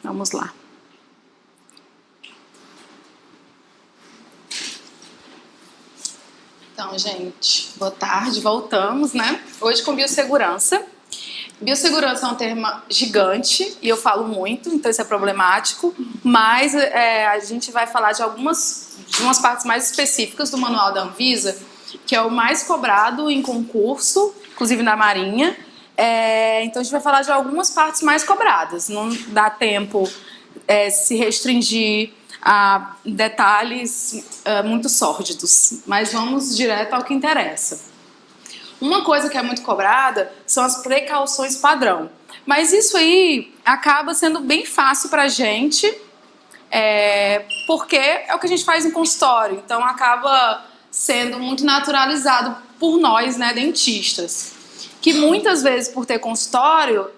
Vamos lá. Então, gente, boa tarde, voltamos, né? Hoje com biossegurança. Biossegurança é um termo gigante e eu falo muito, então isso é problemático, mas a gente vai falar de umas partes mais específicas do manual da Anvisa, que é o mais cobrado em concurso, inclusive na Marinha. Então a gente vai falar de algumas partes mais cobradas, não dá tempo se restringir a detalhes muito sórdidos, mas vamos direto ao que interessa. Uma coisa que é muito cobrada são as precauções padrão. Mas isso aí acaba sendo bem fácil pra gente, porque é o que a gente faz em consultório. Então acaba sendo muito naturalizado por nós, né, dentistas. Que muitas vezes, por ter consultório,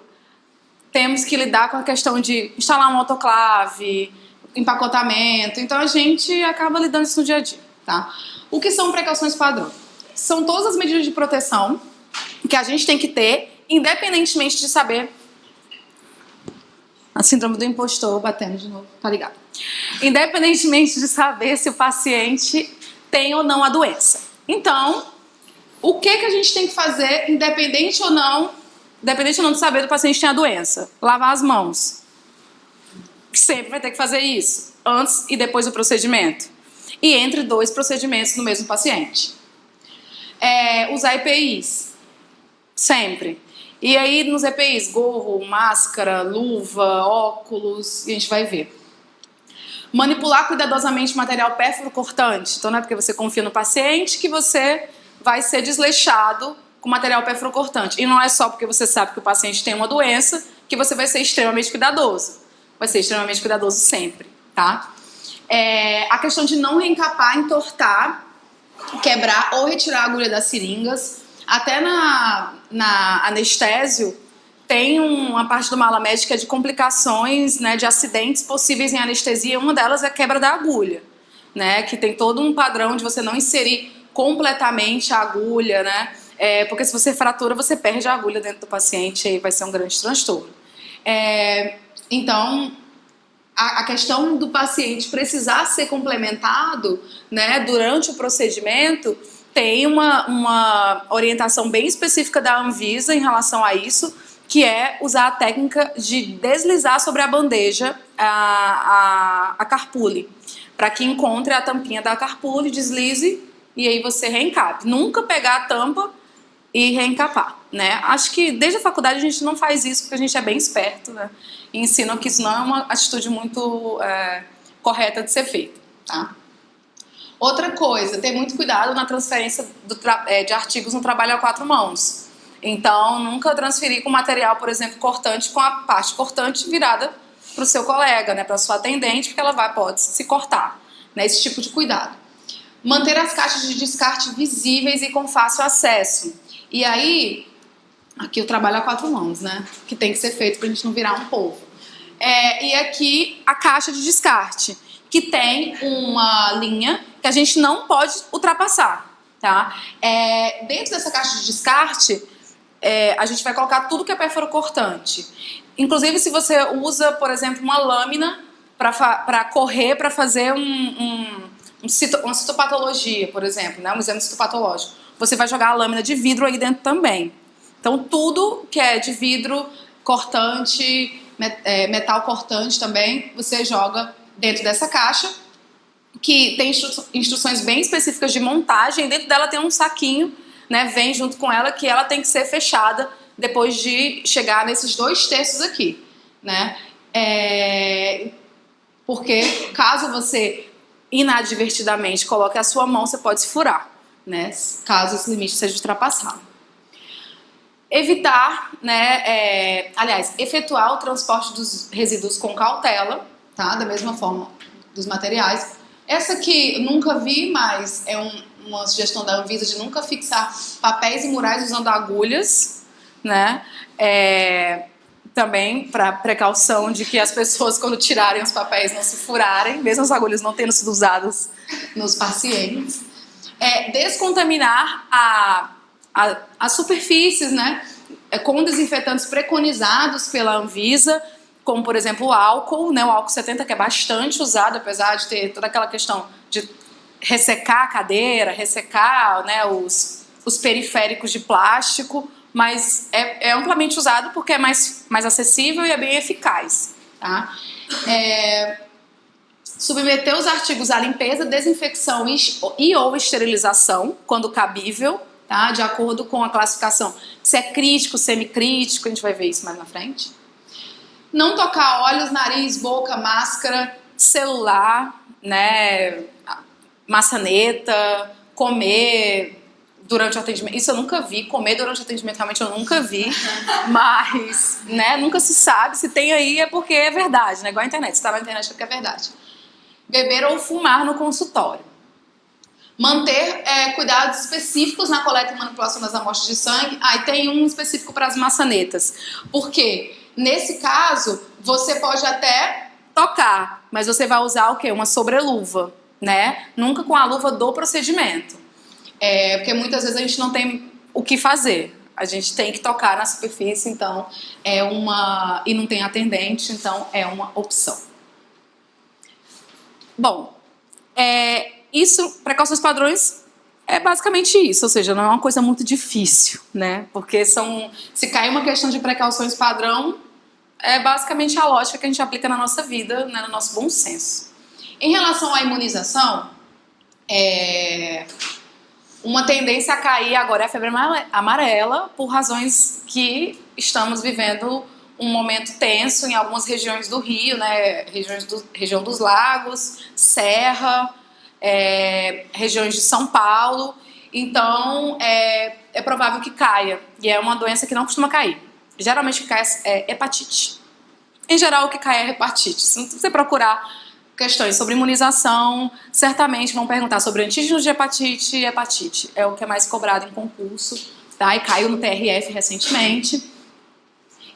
temos que lidar com a questão de instalar um autoclave, empacotamento. Então a gente acaba lidando isso no dia a dia, tá? O que são precauções padrão? São todas as medidas de proteção que a gente tem que ter, independentemente de saber... A síndrome do impostor batendo de novo, tá ligado? Independentemente de saber se o paciente tem ou não a doença. Então, o que a gente tem que fazer, independente ou não de saber do paciente tem a doença? Lavar as mãos. Sempre vai ter que fazer isso, antes e depois do procedimento. E entre 2 procedimentos no mesmo paciente. Usar EPIs, sempre. E aí nos EPIs, gorro, máscara, luva, óculos, e a gente vai ver. Manipular cuidadosamente material pérfuro-cortante. Então não é porque você confia no paciente que você vai ser desleixado com material pérfuro-cortante. E não é só porque você sabe que o paciente tem uma doença que você vai ser extremamente cuidadoso. Vai ser extremamente cuidadoso sempre, tá? A questão de não reencapar, entortar, quebrar ou retirar a agulha das seringas. Até na anestésio tem uma parte do mala médica de complicações, né, de acidentes possíveis em anestesia. Uma delas é a quebra da agulha, né, que tem todo um padrão de você não inserir completamente a agulha, né, porque se você fratura, você perde a agulha dentro do paciente e aí vai ser um grande transtorno. Então, a questão do paciente precisar ser complementado, né, durante o procedimento, tem uma orientação bem específica da Anvisa em relação a isso, que é usar a técnica de deslizar sobre a bandeja a carpule, para que encontre a tampinha da carpule, deslize e aí você reencape. Nunca pegar a tampa e reencapar, né? Acho que desde a faculdade a gente não faz isso porque a gente é bem esperto, né? E ensinam que isso não é uma atitude muito correta de ser feita, tá? Outra coisa, ter muito cuidado na transferência de artigos no trabalho a 4 mãos. Então, nunca transferir com material, por exemplo, cortante, com a parte cortante virada para o seu colega, né? Para a sua atendente, porque ela pode se cortar, né? Esse tipo de cuidado. Manter as caixas de descarte visíveis e com fácil acesso. E aí, aqui eu trabalho a 4 mãos, né? Que tem que ser feito para a gente não virar um polvo. E aqui a caixa de descarte, que tem uma linha que a gente não pode ultrapassar, tá? Dentro dessa caixa de descarte, a gente vai colocar tudo que é pérfuro-cortante. Inclusive, se você usa, por exemplo, uma lâmina para correr, para fazer uma citopatologia, por exemplo, né? Um exame citopatológico, você vai jogar a lâmina de vidro aí dentro também. Então, tudo que é de vidro, cortante, metal cortante também, você joga dentro dessa caixa, que tem instruções bem específicas de montagem, e dentro dela tem um saquinho, né, vem junto com ela, que ela tem que ser fechada depois de chegar nesses 2/3 aqui, né? Porque caso você inadvertidamente coloque a sua mão, você pode se furar, né, caso esse limite seja ultrapassado. Evitar, né, efetuar o transporte dos resíduos com cautela, tá? Da mesma forma dos materiais. Essa aqui nunca vi, mas é uma sugestão da Anvisa de nunca fixar papéis e murais usando agulhas, né? Também para precaução de que as pessoas, quando tirarem os papéis, não se furarem, mesmo as agulhas não tendo sido usadas nos pacientes. Descontaminar as superfícies, né, com desinfetantes preconizados pela Anvisa, como, por exemplo, o álcool, né? O álcool 70, que é bastante usado, apesar de ter toda aquela questão de ressecar a cadeira, ressecar, né, os periféricos de plástico, mas é amplamente usado porque é mais acessível e é bem eficaz. Tá? Submeter os artigos à limpeza, desinfecção e ou esterilização, quando cabível, tá? De acordo com a classificação, se é crítico, semicrítico, a gente vai ver isso mais na frente. Não tocar olhos, nariz, boca, máscara, celular, né? Maçaneta, comer durante o atendimento. Isso eu nunca vi, comer durante o atendimento realmente eu nunca vi, mas, né, nunca se sabe, se tem aí é porque é verdade, né? Igual a internet, se tá na internet é porque é verdade. Beber ou fumar no consultório. Manter cuidados específicos na coleta e manipulação das amostras de sangue. E tem um específico para as maçanetas. Por quê? Nesse caso, você pode até tocar, mas você vai usar o quê? Uma sobreluva, né? Nunca com a luva do procedimento. Porque muitas vezes a gente não tem o que fazer. A gente tem que tocar na superfície, então e não tem atendente, então é uma opção. Bom, precauções padrões é basicamente isso, ou seja, não é uma coisa muito difícil, né? Porque se cair uma questão de precauções padrão, é basicamente a lógica que a gente aplica na nossa vida, né, no nosso bom senso. Em relação à imunização, uma tendência a cair agora é a febre amarela, por razões que estamos vivendo um momento tenso em algumas regiões do Rio, né? Região dos Lagos, Serra, regiões de São Paulo. Então, é provável que caia. E é uma doença que não costuma cair. Geralmente o que cai é hepatite. Em geral, o que cai é hepatite. Se você procurar questões sobre imunização, certamente vão perguntar sobre antígenos de hepatite e hepatite. É o que é mais cobrado em concurso, tá? E caiu no TRF recentemente.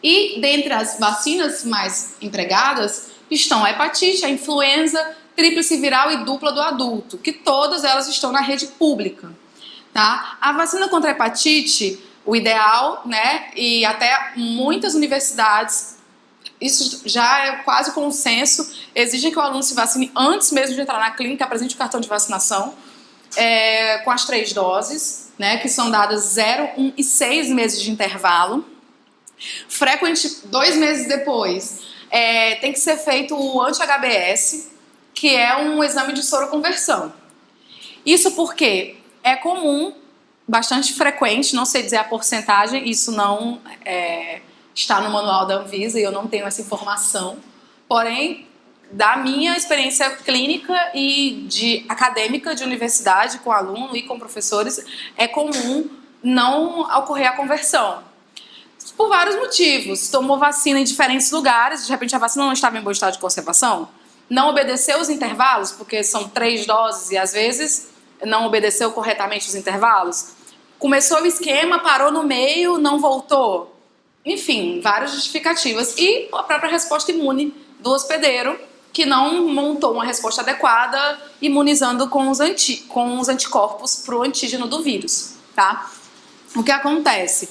E dentre as vacinas mais empregadas estão a hepatite, a influenza, tríplice viral e dupla do adulto, que todas elas estão na rede pública. Tá? A vacina contra a hepatite, o ideal, né, e até muitas universidades, isso já é quase consenso, exigem que o aluno se vacine antes mesmo de entrar na clínica, apresente o cartão de vacinação, com as 3 doses, né, que são dadas 0, 1 e 6 meses de intervalo. Frequente 2 meses depois, tem que ser feito o anti-HBS, que é um exame de soroconversão. Isso porque é comum, bastante frequente, não sei dizer a porcentagem, isso não está no manual da Anvisa e eu não tenho essa informação, porém, da minha experiência clínica e acadêmica de universidade, com aluno e com professores, é comum não ocorrer a conversão. Por vários motivos. Tomou vacina em diferentes lugares, de repente a vacina não estava em bom estado de conservação, não obedeceu os intervalos, porque são 3 doses e às vezes não obedeceu corretamente os intervalos. Começou o esquema, parou no meio, não voltou. Enfim, várias justificativas. E a própria resposta imune do hospedeiro, que não montou uma resposta adequada, imunizando com os anticorpos para o antígeno do vírus. Tá? O que acontece?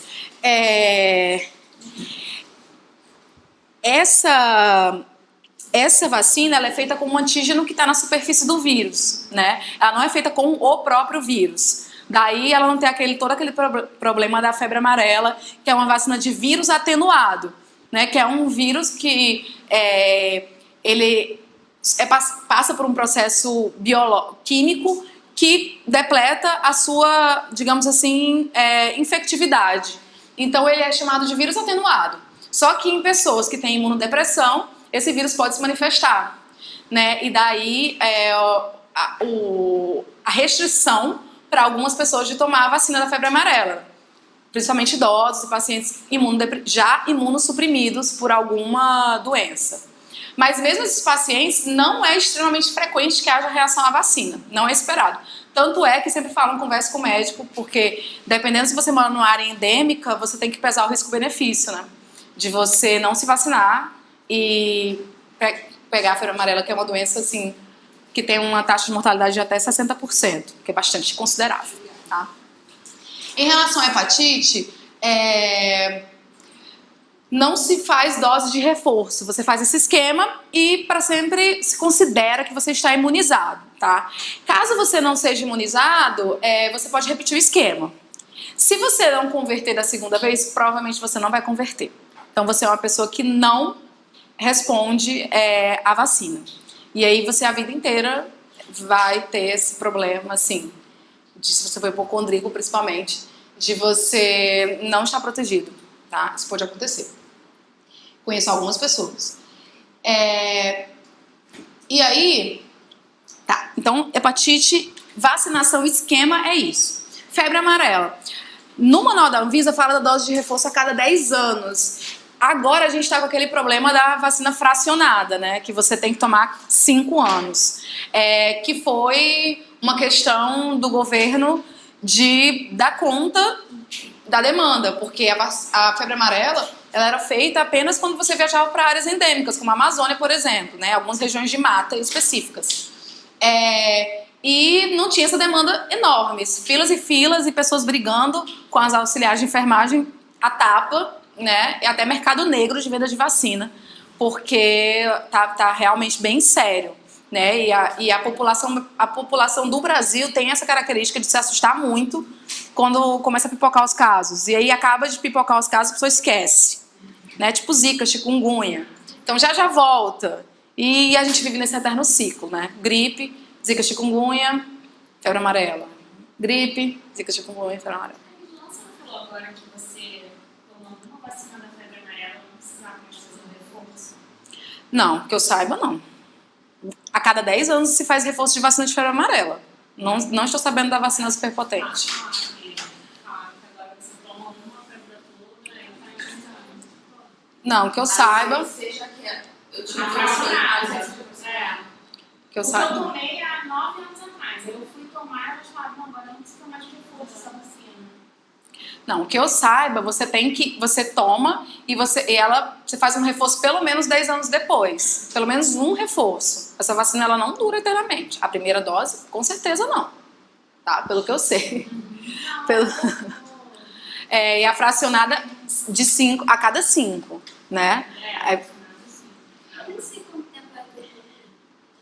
Essa vacina ela é feita com um antígeno que está na superfície do vírus, né? Ela não é feita com o próprio vírus. Daí ela não tem todo aquele problema da febre amarela, que é uma vacina de vírus atenuado, né? Que é um vírus que ele passa por um processo químico que depleta a sua, digamos assim, infectividade. Então ele é chamado de vírus atenuado. Só que em pessoas que têm imunodepressão, esse vírus pode se manifestar, né? E daí a restrição para algumas pessoas de tomar a vacina da febre amarela, principalmente idosos e pacientes já imunossuprimidos por alguma doença. Mas mesmo esses pacientes, não é extremamente frequente que haja reação à vacina, não é esperado. Tanto é que sempre falam, converse com o médico, porque dependendo se você mora numa área endêmica, você tem que pesar o risco-benefício, né? De você não se vacinar e pegar a febre amarela, que é uma doença assim, que tem uma taxa de mortalidade de até 60%, que é bastante considerável. Tá? Em relação à hepatite, não se faz dose de reforço. Você faz esse esquema e para sempre se considera que você está imunizado, tá? Caso você não seja imunizado, você pode repetir o esquema. Se você não converter da segunda vez, provavelmente você não vai converter. Então você é uma pessoa que não responde à vacina. E aí você a vida inteira vai ter esse problema, assim, se você for hipocondríaco principalmente, de você não estar protegido, tá? Isso pode acontecer. Conheço algumas pessoas. E aí, tá. Então, hepatite, vacinação, esquema é isso. Febre amarela. No manual da Anvisa fala da dose de reforço a cada 10 anos. Agora a gente está com aquele problema da vacina fracionada, né? Que você tem que tomar 5 anos. Que foi uma questão do governo de dar conta da demanda, porque a febre amarela ela era feita apenas quando você viajava para áreas endêmicas, como a Amazônia, por exemplo, né? Algumas regiões de mata específicas. E não tinha essa demanda enorme, filas e filas e pessoas brigando com as auxiliares de enfermagem a tapa, né? E até mercado negro de venda de vacina, porque tá realmente bem sério, né? E a população do Brasil tem essa característica de se assustar muito quando começa a pipocar os casos. E aí acaba de pipocar os casos, a pessoa esquece, né? Tipo zika, chikungunya. Então já volta. E a gente vive nesse eterno ciclo, né? Gripe, zika, chikungunya, febre amarela. Gripe, zika, chikungunya, febre amarela. Você não falou agora que você, tomando uma vacina da febre amarela, não precisava mais fazer um reforço? Não, que eu saiba, não. A cada 10 anos se faz reforço de vacina de febre amarela. Não estou sabendo da vacina superpotente. Agora você toma uma para a vida toda e está imunizado. Não, que eu saiba. Seja que eu tive Que eu Eu saiba. tomei há 9 anos atrás. Eu fui tomar, eles falaram, não, agora não precisa mais de reforço essa vacina. Não, que eu saiba, você toma e você faz um reforço pelo menos 10 anos depois. Pelo menos um reforço. Essa vacina ela não dura eternamente. A primeira dose, com certeza não. Tá? Pelo que eu sei. E a fracionada de 5 a cada 5, né? Eu não sei quanto tempo vai ter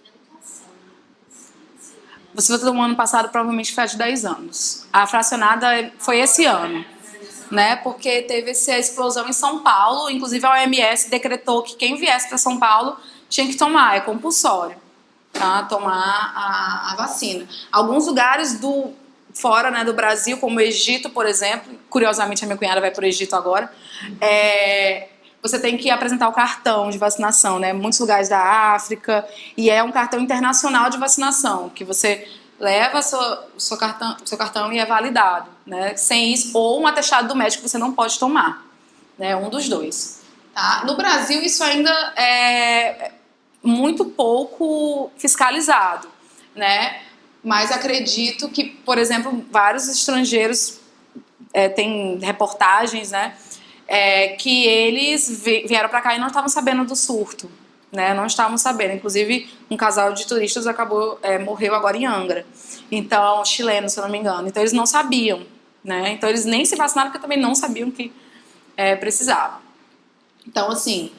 educação. Você vai tomar ano passado, provavelmente foi a de 10 anos. A fracionada foi esse ano, né? Porque teve essa explosão em São Paulo. Inclusive a OMS decretou que quem viesse para São Paulo tinha que tomar, é compulsório, tá? Tomar a vacina. Alguns lugares fora, né, do Brasil, como o Egito, por exemplo, curiosamente a minha cunhada vai para o Egito agora, você tem que apresentar o cartão de vacinação, né? Muitos lugares da África, e é um cartão internacional de vacinação, que você leva seu cartão e é validado, né? Sem isso, ou um atestado do médico que você não pode tomar, né? Um dos dois. Tá? No Brasil, isso ainda é muito pouco fiscalizado, né? Mas acredito que, por exemplo, vários estrangeiros têm reportagens, né? Que eles vieram para cá e não estavam sabendo do surto, né? Não estavam sabendo. Inclusive, um casal de turistas morreu agora em Angra. Então, chileno, se eu não me engano. Então, eles não sabiam, né? Então, eles nem se vacinaram porque também não sabiam que precisavam. Então, assim...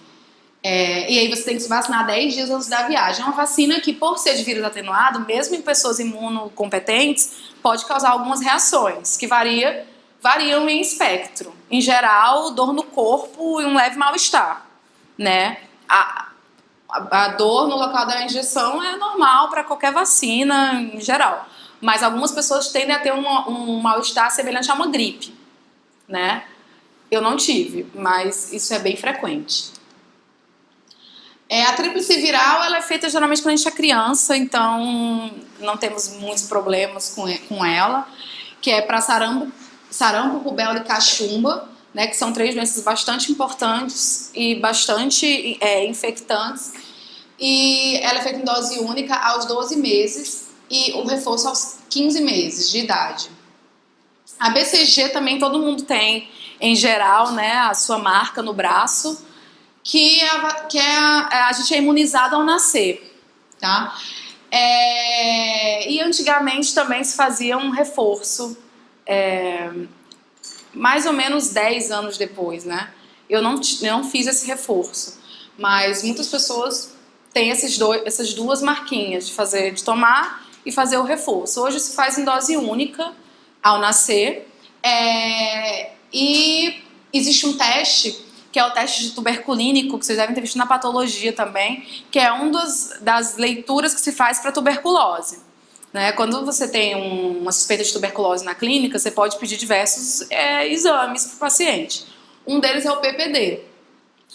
e aí você tem que se vacinar 10 dias antes da viagem. É uma vacina que, por ser de vírus atenuado, mesmo em pessoas imunocompetentes, pode causar algumas reações, que variam em espectro. Em geral, dor no corpo e um leve mal-estar, né? A dor no local da injeção é normal para qualquer vacina, em geral. Mas algumas pessoas tendem a ter um mal-estar semelhante a uma gripe, né? Eu não tive, mas isso é bem frequente. A tríplice viral ela é feita geralmente quando a gente é criança, então não temos muitos problemas com ela, que é para sarampo, rubéola e cachumba, né, que são 3 doenças bastante importantes e bastante infectantes. E ela é feita em dose única aos 12 meses e o reforço aos 15 meses de idade. A BCG também todo mundo tem, em geral, né, a sua marca no braço, que a gente é imunizado ao nascer, tá? E antigamente também se fazia um reforço, mais ou menos 10 anos depois, né? Eu não fiz esse reforço, mas muitas pessoas têm essas duas marquinhas de tomar e fazer o reforço. Hoje se faz em dose única ao nascer, e existe um teste, que é o teste de tuberculínico, que vocês devem ter visto na patologia também, que é uma das leituras que se faz para tuberculose. Né? Quando você tem uma suspeita de tuberculose na clínica, você pode pedir diversos exames para o paciente. Um deles é o PPD.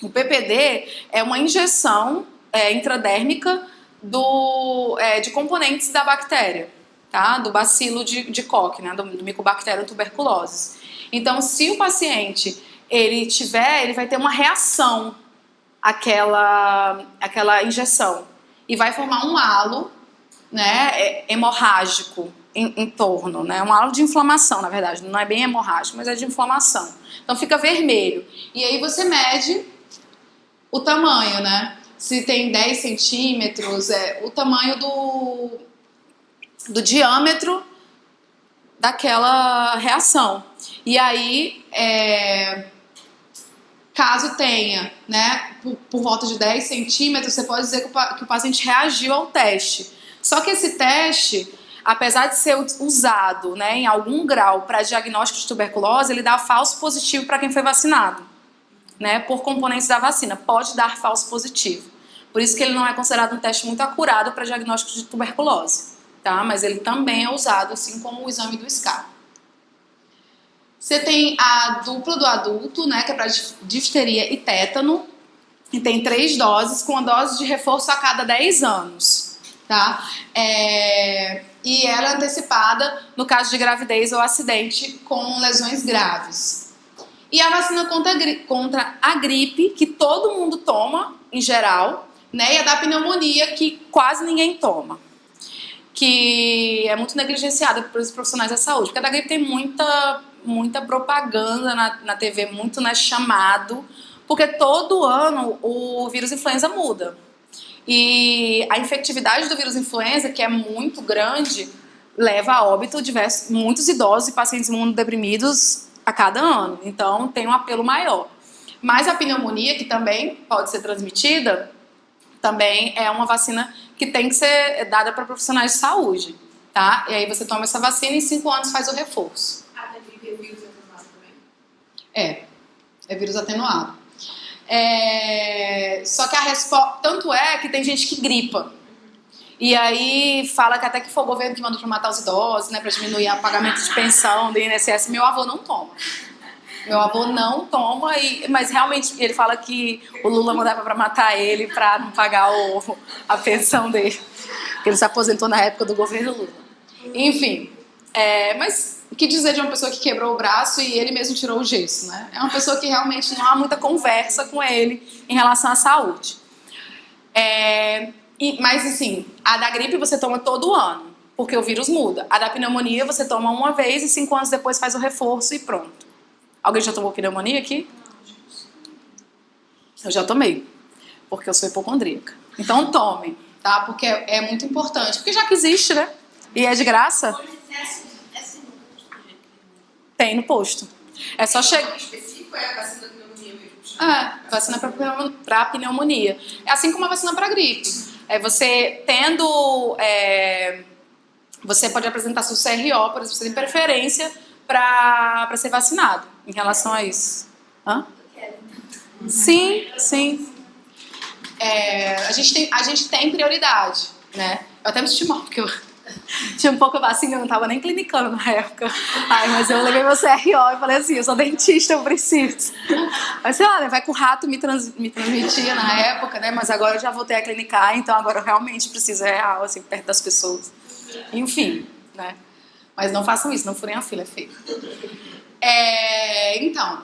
O PPD é uma injeção intradérmica de componentes da bactéria, tá? Do bacilo de Koch, né? do Mycobacterium tuberculosis. Então, se o paciente ele vai ter uma reação àquela injeção e vai formar um halo, né, hemorrágico em torno, né, um halo de inflamação, na verdade, não é bem hemorrágico, mas é de inflamação. Então fica vermelho. E aí você mede o tamanho, né? Se tem 10 centímetros, o tamanho do diâmetro daquela reação. E aí, caso tenha, né, por volta de 10 centímetros, você pode dizer que o paciente reagiu ao teste. Só que esse teste, apesar de ser usado, né, em algum grau para diagnóstico de tuberculose, ele dá falso positivo para quem foi vacinado, né, por componentes da vacina. Pode dar falso positivo. Por isso que ele não é considerado um teste muito acurado para diagnóstico de tuberculose, tá? Mas ele também é usado, assim como o exame do SCAR. Você tem a dupla do adulto, né, que é para difteria e tétano, e tem 3 doses, com a dose de reforço a cada 10 anos, tá? E ela é antecipada no caso de gravidez ou acidente com lesões graves. E a vacina contra a gripe, que todo mundo toma, em geral, né, e a da pneumonia, que quase ninguém toma, que é muito negligenciada pelos profissionais da saúde, porque a da gripe tem muita propaganda na TV, muito, né, chamado, porque todo ano o vírus influenza muda. E a infectividade do vírus influenza, que é muito grande, leva a óbito muitos idosos e pacientes imunodeprimidos a cada ano. Então tem um apelo maior. Mas a pneumonia, que também pode ser transmitida, também é uma vacina que tem que ser dada para profissionais de saúde, tá? E aí você toma essa vacina e em 5 anos faz o reforço. A da gripe é vírus atenuado também? É vírus atenuado. Só que a resposta... Tanto é que tem gente que gripa. E aí fala que até que foi o governo que mandou para matar os idosos, né, para diminuir o pagamento de pensão do INSS. Meu avô não toma. Mas realmente ele fala que o Lula mandava para matar ele para não pagar a pensão dele. Ele se aposentou na época do governo Lula. Enfim, mas o que dizer de uma pessoa que quebrou o braço e ele mesmo tirou o gesso, né? É uma pessoa que realmente não há muita conversa com ele em relação à saúde. Mas assim, a da gripe você toma todo ano, porque o vírus muda. A da pneumonia você toma uma vez e 5 anos depois faz o reforço e pronto. Alguém já tomou pneumonia aqui? Eu já tomei, porque eu sou hipocondríaca. Então tomem, tá? Porque é muito importante. Porque já que existe, né? E é de graça. Tem no posto. É só chegar. Específico é a vacina da pneumonia mesmo? Vacina para pneumonia. É assim como a vacina para gripe. Você tendo... você pode apresentar seu CRO, por exemplo, você tem preferência para ser vacinado em relação a isso. Hã? Sim. A gente tem prioridade, né? Eu até me senti mal, porque eu tinha um pouco vacina, eu não estava nem clinicando na época. Mas eu levei meu CRO e falei assim, eu sou dentista, eu preciso. Mas sei lá, né, vai que o rato me transmitia na época, né? Mas agora eu já voltei a clinicar, então agora eu realmente preciso real, assim, perto das pessoas. Enfim, né? Mas não façam isso, não furem a fila, é feio. Então,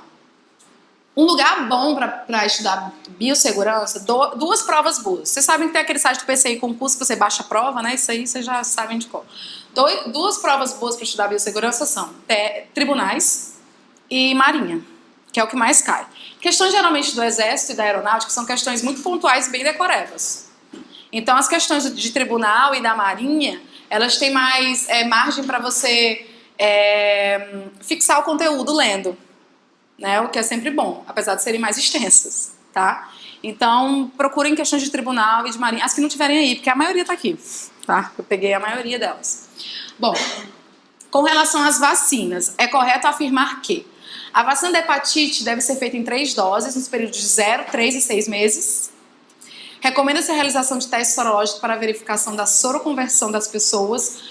um lugar bom para estudar biossegurança, 2 provas boas. Vocês sabem que tem aquele site do PCI Concurso que você baixa a prova, né? Isso aí vocês já sabem de qual. 2 provas boas para estudar biossegurança são tribunais e marinha, que é o que mais cai. Questões geralmente do exército e da aeronáutica são questões muito pontuais e bem decorebas. Então as questões de tribunal e da marinha, elas têm mais margem para você fixar o conteúdo lendo, né? O que é sempre bom, apesar de serem mais extensas, tá? Então, procurem questões de tribunal e de marinha, as que não tiverem aí, porque a maioria tá aqui, tá? Eu peguei a maioria delas. Bom, com relação às vacinas, é correto afirmar que a vacina da hepatite deve ser feita em 3 doses, nos períodos de 0, 3 e 6 meses. Recomenda-se a realização de testes sorológicos para a verificação da soroconversão das pessoas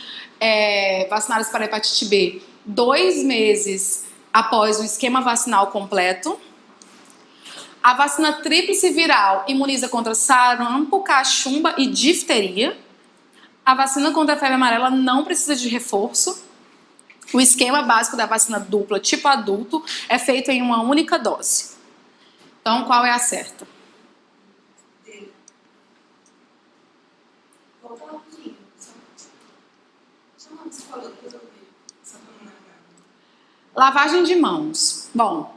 vacinadas para hepatite B 2 meses após o esquema vacinal completo. A vacina tríplice viral imuniza contra sarampo, cachumba e difteria. A vacina contra a febre amarela não precisa de reforço. O esquema básico da vacina dupla tipo adulto é feito em uma única dose. Então, qual é a certa? Volta rapidinho. Só não, você falou, depois eu vi. Só pra não lembrar. Lavagem de mãos. Bom,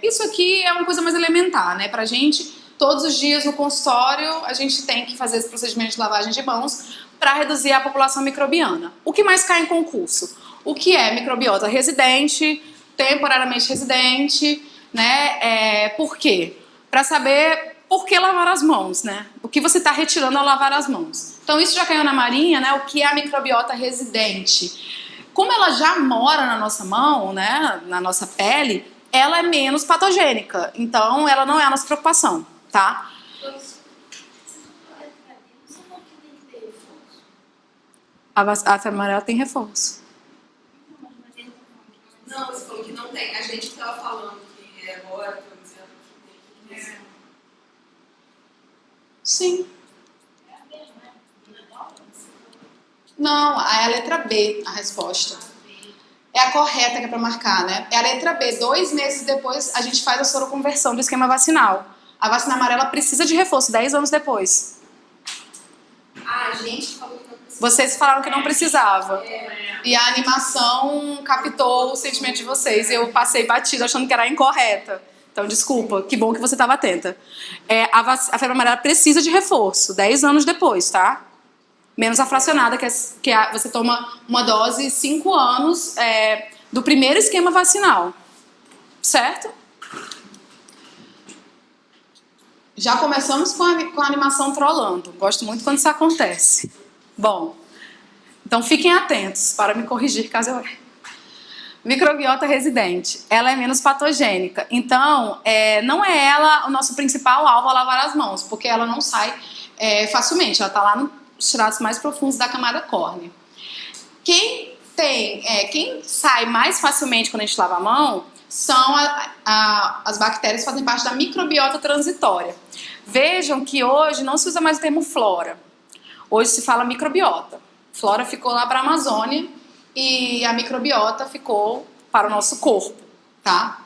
isso aqui é uma coisa mais elementar, né? Pra gente, todos os dias no consultório, a gente tem que fazer esse procedimento de lavagem de mãos para reduzir a população microbiana. O que mais cai em concurso? O que é microbiota residente, temporariamente residente, né? Por quê? Para saber por que lavar as mãos, né? O que você está retirando ao lavar as mãos. Então isso já caiu na marinha, né? O que é a microbiota residente? Como ela já mora na nossa mão, né? Na nossa pele, ela é menos patogênica. Então ela não é a nossa preocupação, tá? A febre amarela tem reforço. Não, você falou que não tem. A gente estava falando que agora, por exemplo, que tem que Sim. Não, é a letra B, a resposta. É a correta que é para marcar, né? É a letra B. 2 meses depois, a gente faz a soroconversão do esquema vacinal. A vacina amarela precisa de reforço 10 anos depois. a gente falou que não precisa. Vocês falaram que não precisava. E a animação captou o sentimento de vocês. E eu passei batido achando que era incorreta. Então, desculpa. Que bom que você estava atenta. A febre amarela precisa de reforço 10 anos depois, tá? Menos a fracionada, você toma uma dose 5 anos do primeiro esquema vacinal. Certo? Já começamos com a animação trollando. Gosto muito quando isso acontece. Bom, então fiquem atentos para me corrigir caso eu erre. Microbiota residente, ela é menos patogênica. Então, não é ela o nosso principal alvo a lavar as mãos, porque ela não sai facilmente. Ela está lá nos estratos mais profundos da camada córnea. Quem sai mais facilmente quando a gente lava a mão são as bactérias que fazem parte da microbiota transitória. Vejam que hoje não se usa mais o termo flora. Hoje se fala microbiota. Flora ficou lá para a Amazônia e a microbiota ficou para o nosso corpo, tá?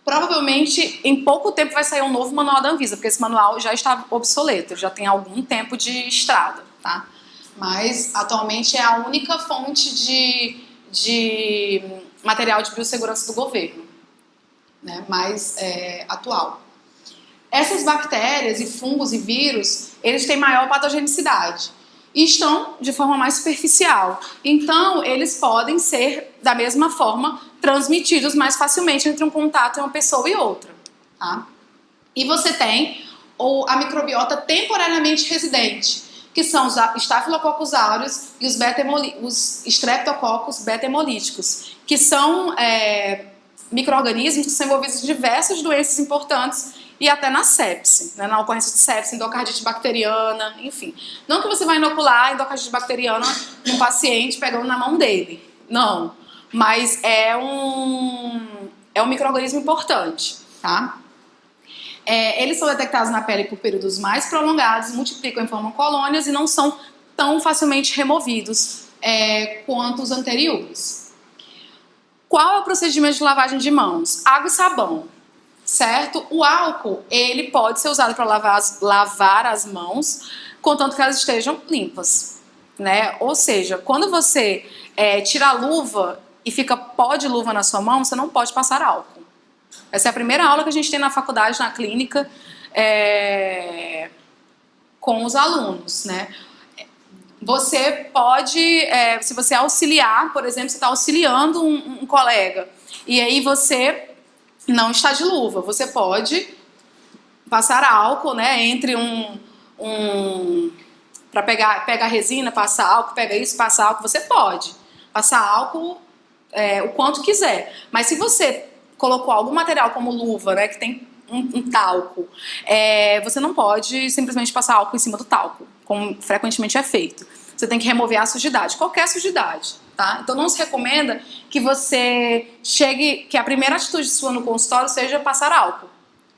Provavelmente, em pouco tempo vai sair um novo manual da Anvisa, porque esse manual já está obsoleto, já tem algum tempo de estrada, tá? Mas, atualmente, é a única fonte de material de biossegurança do governo, né? Mais atual. Essas bactérias e fungos e vírus, eles têm maior patogenicidade e estão de forma mais superficial. Então, eles podem ser, da mesma forma, transmitidos mais facilmente entre um contato em uma pessoa e outra. Tá? E você tem a microbiota temporariamente residente, que são os Staphylococcus aureus e os Streptococcus beta-hemolíticos, que são micro-organismos que são envolvidos em diversas doenças importantes e até na sepse, né, na ocorrência de sepse, endocardite bacteriana, enfim. Não que você vai inocular endocardite bacteriana num paciente pegando na mão dele, não. Mas é um micro-organismo importante, tá? Eles são detectados na pele por períodos mais prolongados, multiplicam e formam colônias e não são tão facilmente removidos quanto os anteriores. Qual é o procedimento de lavagem de mãos? Água e sabão. Certo? O álcool, ele pode ser usado para lavar as mãos, contanto que elas estejam limpas, né? Ou seja, quando você tira a luva e fica pó de luva na sua mão, você não pode passar álcool. Essa é a primeira aula que a gente tem na faculdade, na clínica, com os alunos, né? você pode, se você auxiliar, por exemplo, você está auxiliando um colega, e aí você não está de luva, você pode passar álcool, né, entre para pega a resina, passa álcool, pega isso, passa álcool, você pode passar álcool o quanto quiser, mas se você colocou algum material como luva, né, que tem um talco, você não pode simplesmente passar álcool em cima do talco, como frequentemente é feito. Você tem que remover a sujidade, qualquer sujidade, tá? Então não se recomenda que você que a primeira atitude sua no consultório seja passar álcool.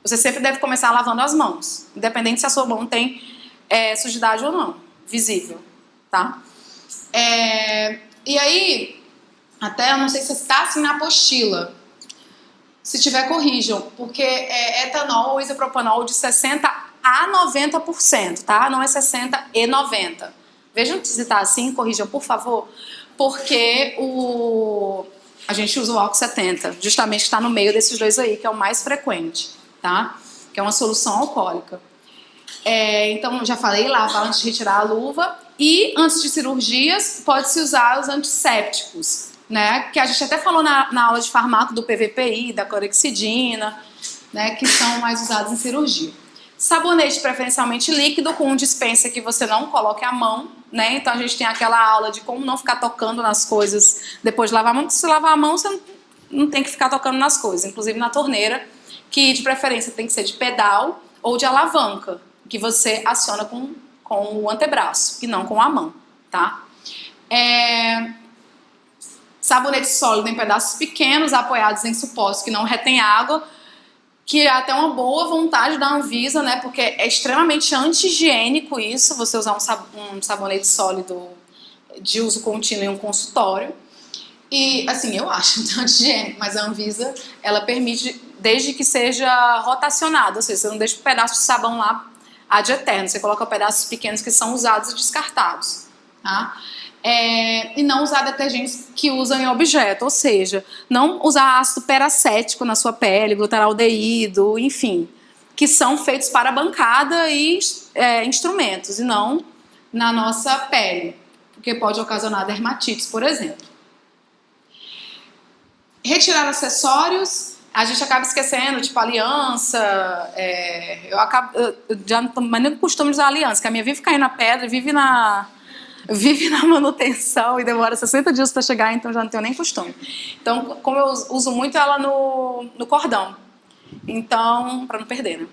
Você sempre deve começar lavando as mãos, independente se a sua mão tem sujidade ou não, visível, tá? E aí, até eu não sei se está assim na apostila. Se tiver, corrijam, porque é etanol ou isopropanol de 60% a 90%, tá? Não é 60% e 90%. Vejam se está assim, corrijam, por favor, porque a gente usa o álcool 70, justamente está no meio desses dois aí, que é o mais frequente, tá? Que é uma solução alcoólica. Então, já falei, lavar antes de retirar a luva. E antes de cirurgias, pode-se usar os antissépticos, né? Que a gente até falou na aula de farmaco do PVPI, da clorexidina, né? Que são mais usados em cirurgia. Sabonete preferencialmente líquido, com um dispenser que você não coloque a mão, né? Então a gente tem aquela aula de como não ficar tocando nas coisas depois de lavar a mão. Porque se lavar a mão, você não tem que ficar tocando nas coisas, inclusive na torneira, que de preferência tem que ser de pedal ou de alavanca, que você aciona com o antebraço e não com a mão, tá? Sabonete sólido em pedaços pequenos, apoiados em supostos que não retém água, que é até uma boa vontade da Anvisa, né? Porque é extremamente anti-higiênico isso, você usar um sabonete sólido de uso contínuo em um consultório. E, assim, eu acho anti-higiênico, mas a Anvisa, ela permite, desde que seja rotacionado, ou seja, você não deixa um pedaço de sabão lá ad eterno, você coloca pedaços pequenos que são usados e descartados, tá? E não usar detergentes que usam em objeto, ou seja, não usar ácido peracético na sua pele, glutaraldeído, enfim, que são feitos para bancada e instrumentos, e não na nossa pele, porque pode ocasionar dermatites, por exemplo. Retirar acessórios, a gente acaba esquecendo, tipo aliança, eu já não tenho mais nem costume de usar aliança, que a minha vive caindo na pedra, vive na manutenção e demora 60 dias para chegar, então já não tenho nem costume. Então, como eu uso muito ela no cordão, então, para não perder, né?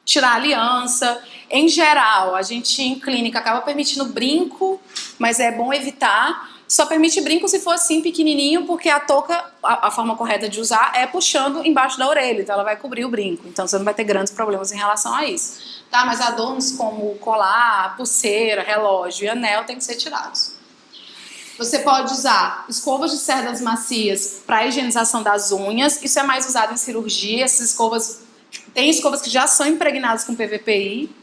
Tirar a aliança. Em geral, a gente em clínica acaba permitindo brinco, mas é bom evitar. Só permite brinco se for assim pequenininho, porque a touca, a forma correta de usar é puxando embaixo da orelha, então ela vai cobrir o brinco, então você não vai ter grandes problemas em relação a isso, tá? Mas adornos como colar, pulseira, relógio e anel tem que ser tirados. Você pode usar escovas de cerdas macias para higienização das unhas, isso é mais usado em cirurgia. Essas escovas, tem escovas que já são impregnadas com PVPI,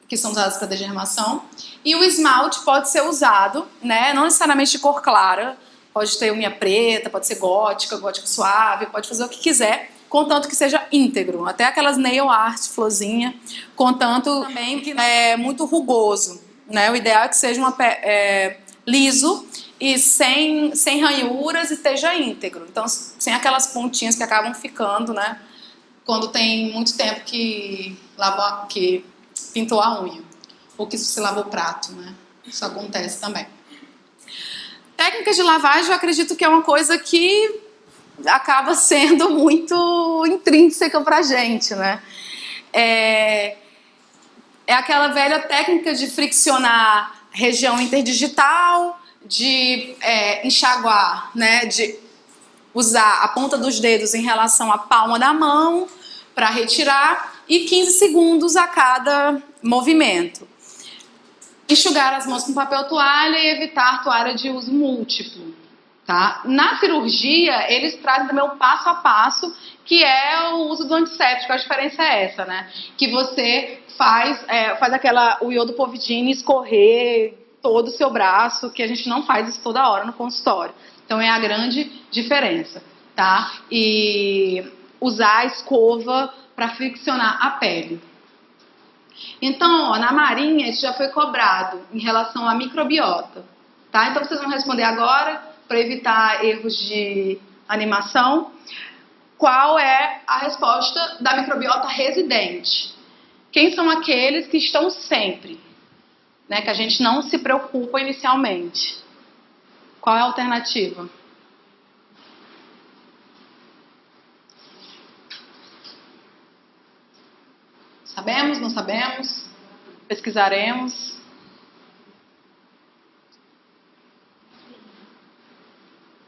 que são usadas para degermação. E o esmalte pode ser usado, né, não necessariamente de cor clara, pode ter unha preta, pode ser gótica suave, pode fazer o que quiser, contanto que seja íntegro. Até aquelas nail art, florzinha, contanto também que é muito rugoso, né? O ideal é que seja liso e sem ranhuras e esteja íntegro. Então, sem aquelas pontinhas que acabam ficando, né, quando tem muito tempo que pintou a unha, ou que se lavou o prato, né? Isso acontece também. Técnicas de lavagem, eu acredito que é uma coisa que acaba sendo muito intrínseca pra gente, né? É aquela velha técnica de friccionar região interdigital, de enxaguar, né? De usar a ponta dos dedos em relação à palma da mão para retirar, e 15 segundos a cada movimento. Enxugar as mãos com papel toalha e evitar toalha de uso múltiplo, tá? Na cirurgia, eles trazem também o passo a passo, que é o uso do antisséptico. A diferença é essa, né? Que você faz o iodopovidina escorrer todo o seu braço, que a gente não faz isso toda hora no consultório. Então é a grande diferença, tá? E usar a escova para friccionar a pele. Então, ó, na marinha, isso já foi cobrado em relação à microbiota, tá? Então, vocês vão responder agora, para evitar erros de animação. Qual é a resposta da microbiota residente? Quem são aqueles que estão sempre, né? Que a gente não se preocupa inicialmente. Qual é a alternativa? Sabemos, não sabemos? Pesquisaremos.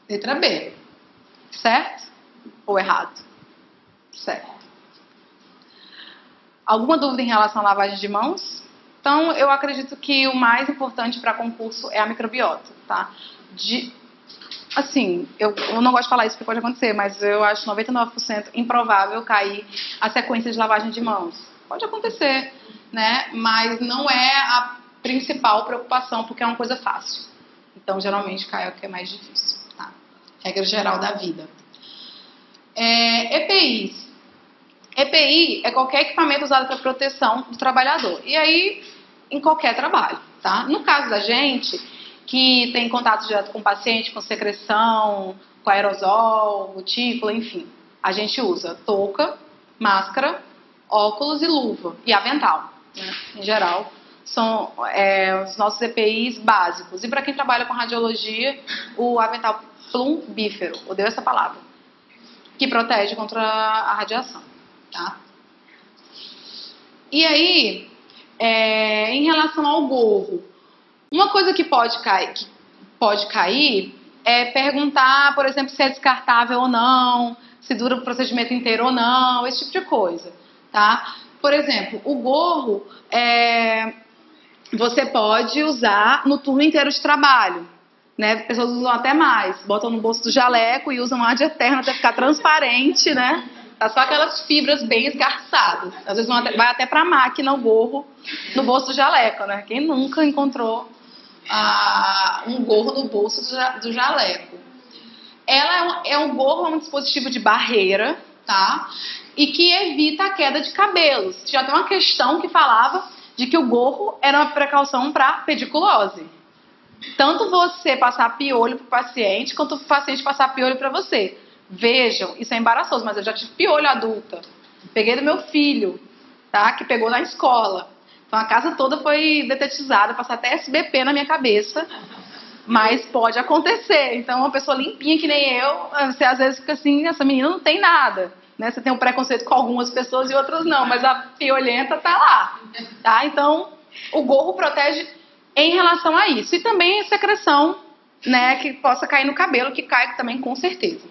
Letra B. Certo ou errado? Certo. Alguma dúvida em relação à lavagem de mãos? Então, eu acredito que o mais importante para concurso é a microbiota, tá? Assim, eu não gosto de falar isso porque pode acontecer, mas eu acho 99% improvável cair a sequência de lavagem de mãos. Pode acontecer, né? Mas não é a principal preocupação, porque é uma coisa fácil. Então, geralmente, cai o que é mais difícil, tá? Regra geral da vida. EPIs. EPI é qualquer equipamento usado para proteção do trabalhador. E aí, em qualquer trabalho, tá? No caso da gente, que tem contato direto com o paciente, com secreção, com aerosol, gotícula, enfim. A gente usa touca, máscara, óculos e luva. E avental, né? Em geral, são os nossos EPIs básicos. E para quem trabalha com radiologia, o avental plumbífero, odeio essa palavra, que protege contra a radiação, tá? E aí, em relação ao gorro, uma coisa que pode cair é perguntar, por exemplo, se é descartável ou não, se dura o procedimento inteiro ou não, esse tipo de coisa, tá? Por exemplo, o gorro você pode usar no turno inteiro de trabalho, né? Pessoas usam até mais, botam no bolso do jaleco e usam ad eterno até ficar transparente, né? Tá só aquelas fibras bem esgarçadas. Às vezes vai até pra máquina o gorro no bolso do jaleco, né? Quem nunca encontrou um gorro no bolso do jaleco? O gorro é um dispositivo de barreira, tá? E que evita a queda de cabelos. Já tem uma questão que falava de que o gorro era uma precaução para pediculose. Tanto você passar piolho pro paciente, quanto o paciente passar piolho para você. Vejam, isso é embaraçoso, mas eu já tive piolho adulta. Peguei do meu filho, tá? Que pegou na escola. Então a casa toda foi detetizada, passar até SBP na minha cabeça. Mas pode acontecer. Então uma pessoa limpinha que nem eu, você às vezes fica assim, essa menina não tem nada. Né? Você tem um preconceito com algumas pessoas e outras não, mas a piolhenta tá lá. Tá? Então o gorro protege em relação a isso. E também a secreção, né, que possa cair no cabelo, que cai também com certeza.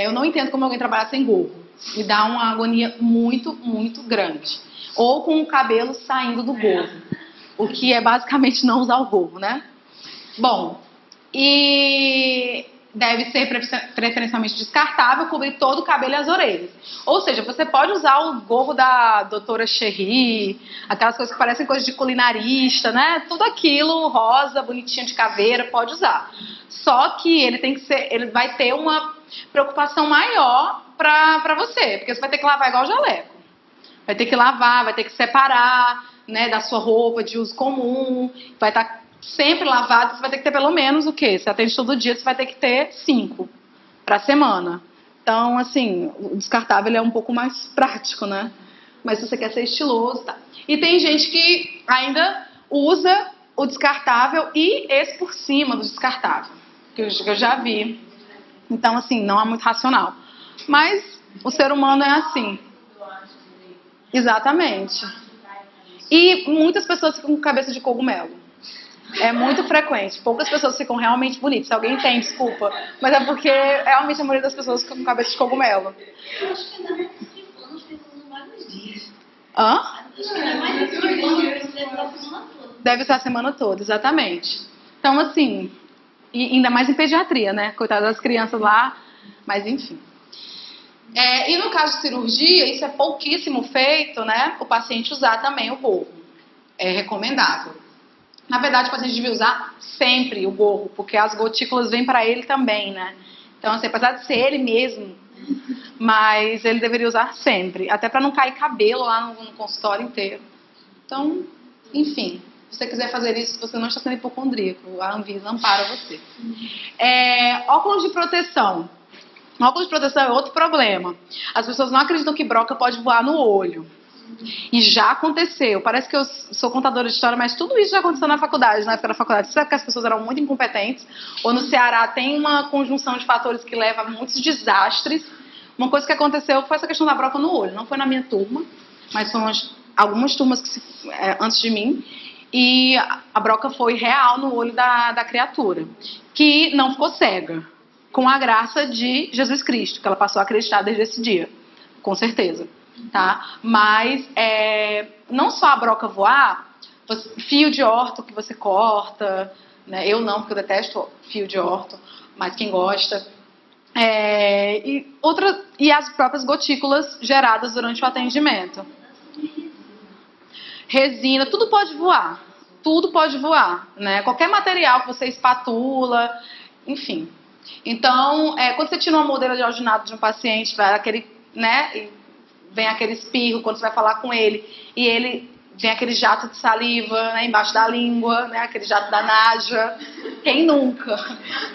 Eu não entendo como alguém trabalha sem gorro. Me dá uma agonia muito, muito grande. Ou com o cabelo saindo do gorro. O que é basicamente não usar o gorro, né? Bom, e deve ser preferencialmente descartável, cobrir todo o cabelo e as orelhas. Ou seja, você pode usar o gorro da doutora Cherry, aquelas coisas que parecem coisas de culinarista, né? Tudo aquilo, rosa, bonitinho de caveira, pode usar. Só que ele vai ter uma preocupação maior para você, porque você vai ter que lavar igual o jaleco. Vai ter que lavar, vai ter que separar, né, da sua roupa de uso comum, vai estar sempre lavado, você vai ter que ter pelo menos o quê? Você atende todo dia, você vai ter que ter 5 para semana. Então, assim, o descartável é um pouco mais prático, né? Mas se você quer ser estiloso, tá. E tem gente que ainda usa o descartável e esse por cima do descartável, que eu já vi. Então, assim, não é muito racional. Mas o ser humano é assim. Exatamente. E muitas pessoas ficam com cabeça de cogumelo. É muito frequente. Poucas pessoas ficam realmente bonitas. Se alguém tem, desculpa. Mas é porque realmente a maioria das pessoas ficam com cabeça de cogumelo. Eu acho que ainda mais ficam vários dias. Hã? Acho que ainda mais deve a semana toda. Deve ser a semana toda, exatamente. Então, assim, e ainda mais em pediatria, né? Coitadas das crianças lá. Mas, enfim. E no caso de cirurgia, isso é pouquíssimo feito, né? O paciente usar também o gorro. É recomendável. Na verdade, o paciente devia usar sempre o gorro, porque as gotículas vêm para ele também, né? Então, assim, apesar de ser ele mesmo mas ele deveria usar sempre, até para não cair cabelo lá no consultório inteiro. Então, enfim, se você quiser fazer isso, você não está sendo hipocondríaco, a Anvisa ampara você. Óculos de proteção. Óculos de proteção é outro problema. As pessoas não acreditam que broca pode voar no olho. E já aconteceu. Parece que eu sou contadora de história, mas tudo isso já aconteceu na faculdade, na época da faculdade. Sabe que as pessoas eram muito incompetentes? Ou no Ceará tem uma conjunção de fatores que leva a muitos desastres. Uma coisa que aconteceu foi essa questão da broca no olho. Não foi na minha turma, mas foram algumas turmas antes de mim. E a broca foi real no olho da criatura, que não ficou cega, com a graça de Jesus Cristo, que ela passou a acreditar desde esse dia, com certeza. Tá? Mas não só a broca voar, fio de orto que você corta, né? Eu não, porque eu detesto fio de orto, mas quem gosta. E as próprias gotículas geradas durante o atendimento. Resina, tudo pode voar. Tudo pode voar, né? Qualquer material que você espatula, enfim. Então, quando você tira uma modelo de alginado de um paciente, vai aquele, né? Vem aquele espirro quando você vai falar com ele, e ele vem aquele jato de saliva, né, embaixo da língua, né, aquele jato da naja. Quem nunca?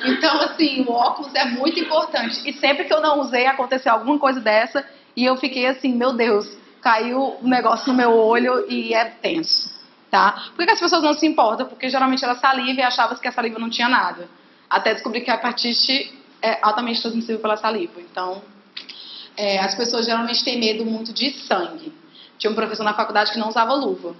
Então, assim, o óculos é muito importante. E sempre que eu não usei, aconteceu alguma coisa dessa, e eu fiquei assim, meu Deus, caiu um negócio no meu olho e é tenso, tá? Por que as pessoas não se importam? Porque geralmente era saliva e achava que a saliva não tinha nada. Até descobrir que a hepatite é altamente transmissível pela saliva. Então, as pessoas geralmente têm medo muito de sangue. Tinha um professor na faculdade que não usava luva.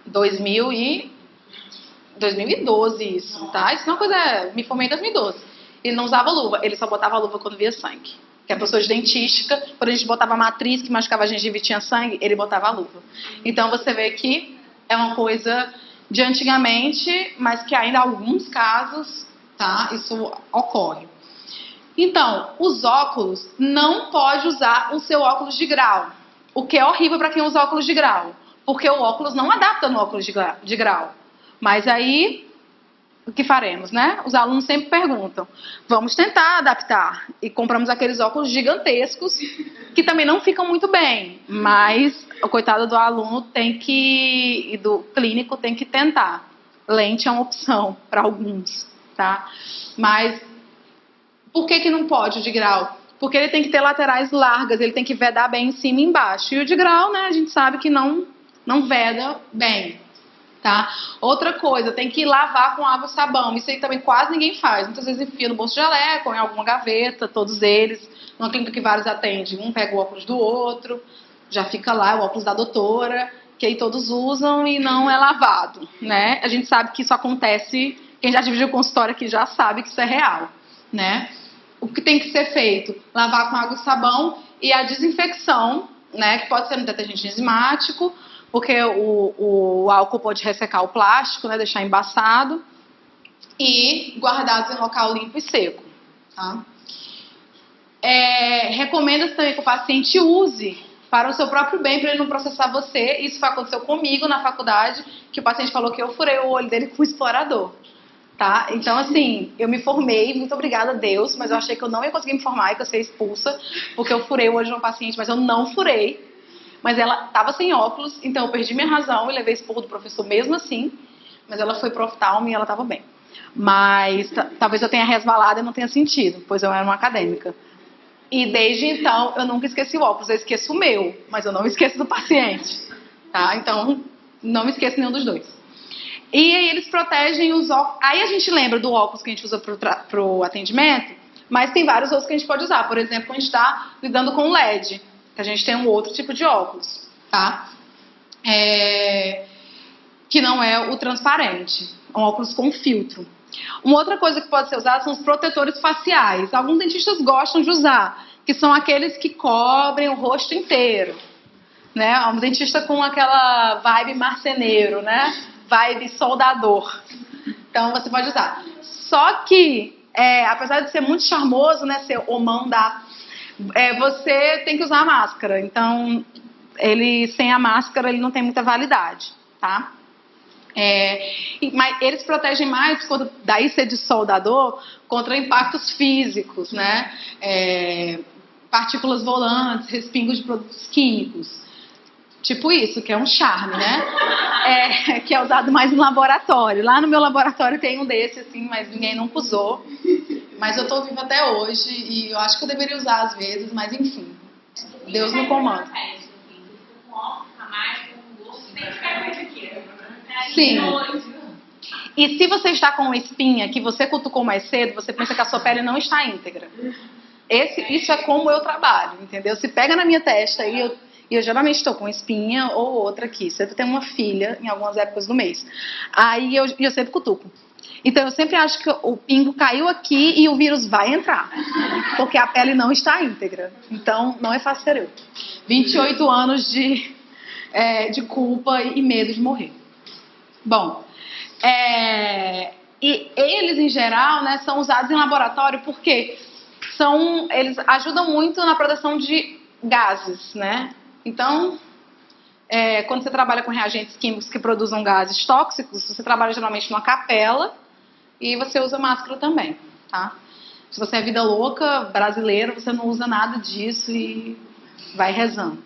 2012 isso, tá? Isso é uma coisa... Me formei em 2012. Ele não usava luva, ele só botava luva quando via sangue. Que é professor de dentística, quando a gente botava matriz, que machucava a gengiva e tinha sangue, ele botava a luva. Então você vê que é uma coisa de antigamente, mas que ainda em alguns casos, tá? Isso ocorre. Então, os óculos, não pode usar o seu óculos de grau. O que é horrível para quem usa óculos de grau. Porque o óculos não adapta no óculos de grau. Mas aí, o que faremos, né? Os alunos sempre perguntam. Vamos tentar adaptar. E compramos aqueles óculos gigantescos, que também não ficam muito bem. Mas o coitado do aluno e do clínico tem que tentar. Lente é uma opção para alguns, tá? Mas... por que não pode o de grau? Porque ele tem que ter laterais largas, ele tem que vedar bem em cima e embaixo. E o de grau, né, a gente sabe que não veda bem, tá? Outra coisa, tem que lavar com água e sabão. Isso aí também quase ninguém faz. Muitas vezes enfia no bolso de jaleco, ou em alguma gaveta, todos eles. Numa clínica que vários atendem, um pega o óculos do outro, já fica lá o óculos da doutora, que aí todos usam e não é lavado, né? A gente sabe que isso acontece, quem já dividiu consultório aqui já sabe que isso é real, né? O que tem que ser feito? Lavar com água e sabão e a desinfecção, né, que pode ser no detergente enzimático, porque o álcool pode ressecar o plástico, né, deixar embaçado, e guardados em local limpo e seco. Tá? Recomenda-se também que o paciente use para o seu próprio bem, para ele não processar você. Isso aconteceu comigo na faculdade, que o paciente falou que eu furei o olho dele com o explorador. Tá? Então, assim, eu me formei, muito obrigada a Deus, mas eu achei que eu não ia conseguir me formar e que eu ia ser expulsa, porque eu furei o olho de uma paciente, mas eu não furei. Mas ela estava sem óculos, então eu perdi minha razão e levei esporro do professor mesmo assim, mas ela foi pro oftalmo e ela estava bem. Mas talvez eu tenha resvalado e não tenha sentido, pois eu era uma acadêmica. E desde então, eu nunca esqueci o óculos, eu esqueço o meu, mas eu não esqueço do paciente. Tá? Então, não me esqueço nenhum dos dois. E aí eles protegem os óculos. Aí a gente lembra do óculos que a gente usa para o atendimento, mas tem vários outros que a gente pode usar. Por exemplo, quando a gente está lidando com LED, que a gente tem um outro tipo de óculos, tá? Que não é o transparente, é um óculos com filtro. Uma outra coisa que pode ser usada são os protetores faciais. Alguns dentistas gostam de usar, que são aqueles que cobrem o rosto inteiro, né? Um dentista com aquela vibe marceneiro, né? Vibe soldador. Então você pode usar. Só que, apesar de ser muito charmoso, né, ser o mão da, você tem que usar a máscara. Então, sem a máscara, ele não tem muita validade, tá? Mas eles protegem mais, daí ser de soldador, contra impactos físicos, né? partículas volantes, respingos de produtos químicos. Tipo isso, que é um charme, né? Que é usado mais no laboratório. Lá no meu laboratório tem um desse, assim, mas ninguém nunca usou. Mas eu tô viva até hoje e eu acho que eu deveria usar às vezes, mas enfim. Deus no comando. Sim. E se você está com uma espinha que você cutucou mais cedo, você pensa que a sua pele não está íntegra. Isso é como eu trabalho, entendeu? Se pega na minha testa e eu geralmente estou com espinha ou outra aqui. Sempre tenho uma filha em algumas épocas do mês. Aí eu sempre cutuco. Então eu sempre acho que o pingo caiu aqui e o vírus vai entrar. Porque a pele não está íntegra. Então não é fácil ser eu. 28 anos de culpa e medo de morrer. Bom, e eles em geral, né, são usados em laboratório porque eles ajudam muito na produção de gases, né? Então, quando você trabalha com reagentes químicos que produzam gases tóxicos, você trabalha geralmente numa capela e você usa máscara também, tá? Se você é vida louca, brasileiro, você não usa nada disso e vai rezando.